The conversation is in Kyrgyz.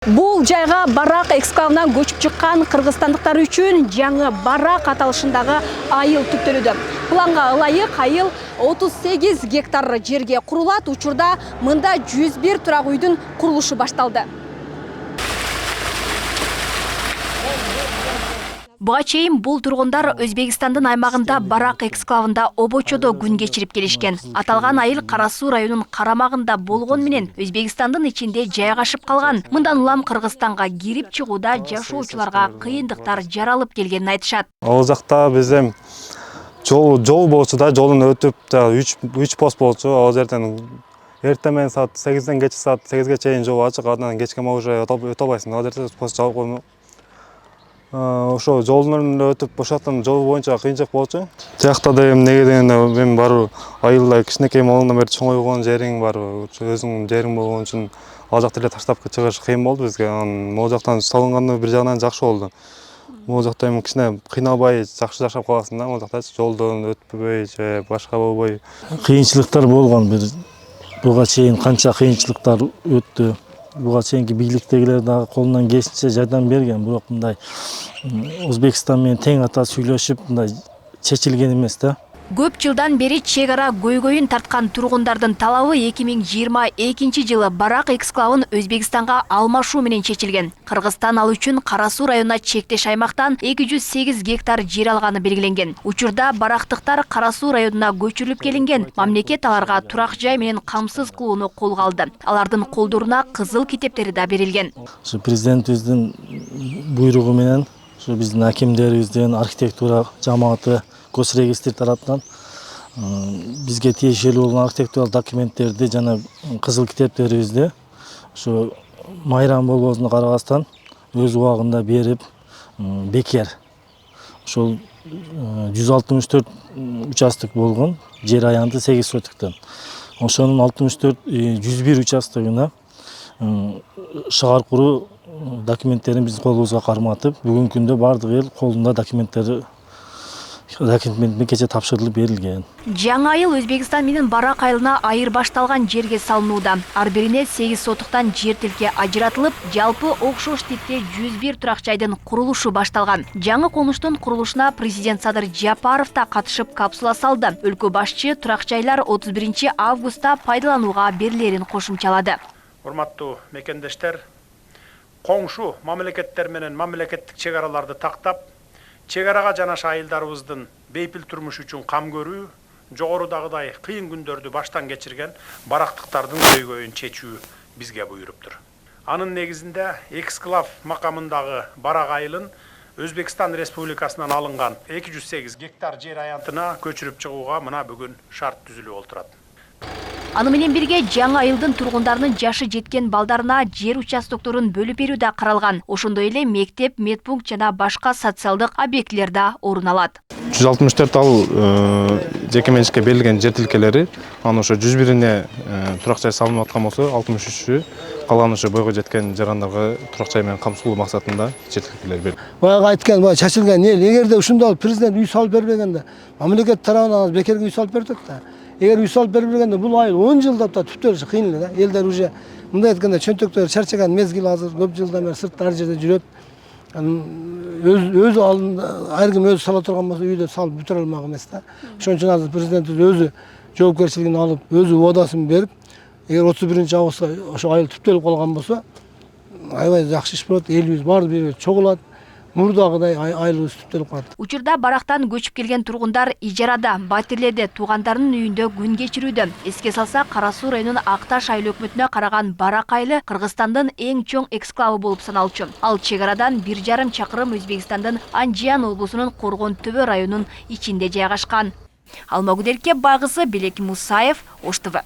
Бул жайга Барак эксклавынан көчүп чыккан кыргызстандыктар үчүн жаңы Барак аталышындагы айыл түптөлүүдө. Планга ылайык айыл 38 гектар жерге курулат. Учурда мында 101 турак үйдүн курулушу башталды. Буга чейин бул тургундар Өзбекстандын аймагында Барак эксклавында обочодо күн кечирип келишкен. Аталган айыл Кара Суу районунун карамагында болгон менен Өзбекстандын ичинде жайгашып калган. Мындан улам Кыргызстанга кирип чыгууда жашоочуларга кыйындыктар жаралып келгенин айтышат. Ал жакта бизден жол болчу да, жолун өтүп 3 пост болчу. Ал жерден эртең менен саат 8ден кечки саат 8ге чейин жол ачык, андан кечке уже өтө албайсың. Ал жерде пост жабык коймок. Ошо жолдон өтүп ошоктон жол боюнча кыйынчылык болчу. Тиякта да эмне дегенде мен барып айылда кичинекей молундан бери чоңойгон жериң бар, өзүңдүн жериң болгон үчүн ал жакта эле таштап чыгыш кыйын болду бизге. Могул жактан салынганы бир жагынан жакшы болду. Могул жакта эми кичине кыйналбай жакшы жашап каласың да, могул жакта жолдон өтпөй же башка болбой. Кыйынчылыктар болгон, буга чейин канча кыйынчылыктар өттү. Буга чейинки бийликтегилер дагы колунан келишинче жардам берген, бирок мындай Өзбекстан менен тең ата сүйлөшүп мындай чечилген эмес да. Көп жылдан бери чек ара көйгөйүн тарткан тургундардын талабы 2022 жылы Барак эксклавын Өзбекстанга алмашуу менен чечилген. Кыргызстан ал үчүн Кара Суу районуна чектеш аймактан 208 гектар жер алганы белгиленген. Учурда барактыктар Кара Суу районуна көчүрүлүп келинген. Мамлекет аларга турак жай менен камсыз кылууну колго алды. Алардын колдоруна кызыл китептери да берилген. Ушу президентибиздин буйругу менен, ушу биздин акимдерибиздин, архитектура жамааты, Госрегистр тараптан бизге тиешелүү болгон архитектуралык документтерди жана кызыл китептерибизди ушу майрам болбосуна карабастан өз убагында берип бекер. Ошол 164 участок болгон, жер аянты 8 сотиктен. Ошонун 101 участогуна шаар куруу документтерин биздин колубузга карматып, бүгүнкү күндө бардык эл колунда документмен кече тапшырылып берилген. Жаңы айыл Өзбекстан менен Барак айылына айыр башталган жерге салынууда. Ар бирине 8 сотуктан жер тилке ажыратылып, жалпы окшош типте 101 турак жайдын курулушу башталган. Жаңы конуштун курулушуна президент Садыр Жапаров да катышып капсула салды. Өлкө башчы турак жайлар 31 августта пайдаланууга берилерин кошумчалады. Урматтуу мекендештер, коңшу мамлекеттер менен мамлекеттик чек араларды тактап, чек арага жанаша айылдарыбыздын бейпил турмуш үчүн кам көрүү, жогорудагыдай кыйын күндөрдү баштан кечирген барактыктардын көйгөйүн чечүү бизге буйруптур. Анын негизинде эксклав макамындагы Барак айылын Өзбекстан Республикасынан алынган 208 гектар жер аянтына көчүрүп чыгууга мына бүгүн шарт түзүлүп олтурат. Аны менен бирге жаңы айылдын тургундарынын жашы жеткен балдарына жер участокторун бөлүп берүү да каралган. Ошондой эле мектеп, медпункт жана башка социалдык объектилер да орун алат. 164 ал жеке менчикке берилген жер тилкелери, анын ошо 101-ине турак жай салынып аткан болсо, 63-ü калган ошо бойго жеткен жарандарга турак жай менен камсыздоо максатында жер тилкелер берилди. Баягы айткан, баягы чачылган эл, эгерде ушундай президент үй салып бербегенде, мамлекет тарабынан бекерге үй салып бердик да. Эгер үй салып бербегенде бул айыл 10 жылдап да түптөлүшү кыйын эле да. Элдер уже мындай айтканда чөнтөктөр чарчаган мезгил азыр, көп жылдан бери сыртта ар жерде жүрөт. Өз алдында ар ким өзү сала турган болсо үйдө салып бүтүрө алмак эмес да. Ошон үчүн азыр президентибиз өзү жоопкерчилигин алып, өзү убадасын берип, эгер 31 августта ошо айыл түптөлүп калган болсо, аябай жакшы иш болот, элибиз баары бир чогулат. Мурдагыдай айылыбыз түптөлүп калат. Учурда Барактан көчүп келген тургундар ижарада, батирлерде туугандарынын үйүндө күн кечирүүдө. Эске салса, Кара Суу районунун Акташ айыл өкмөтүнө караган Барак айылы Кыргызстандын эң чоң эксклавы болуп саналчу. Ал чек арадан 1,5 чакырым Өзбекстандын Анжиян облусунун Коргон Төбө районунун ичинде жайгашкан. Алмагүл Байгысы, Белек Мусаев, Ош ТВ.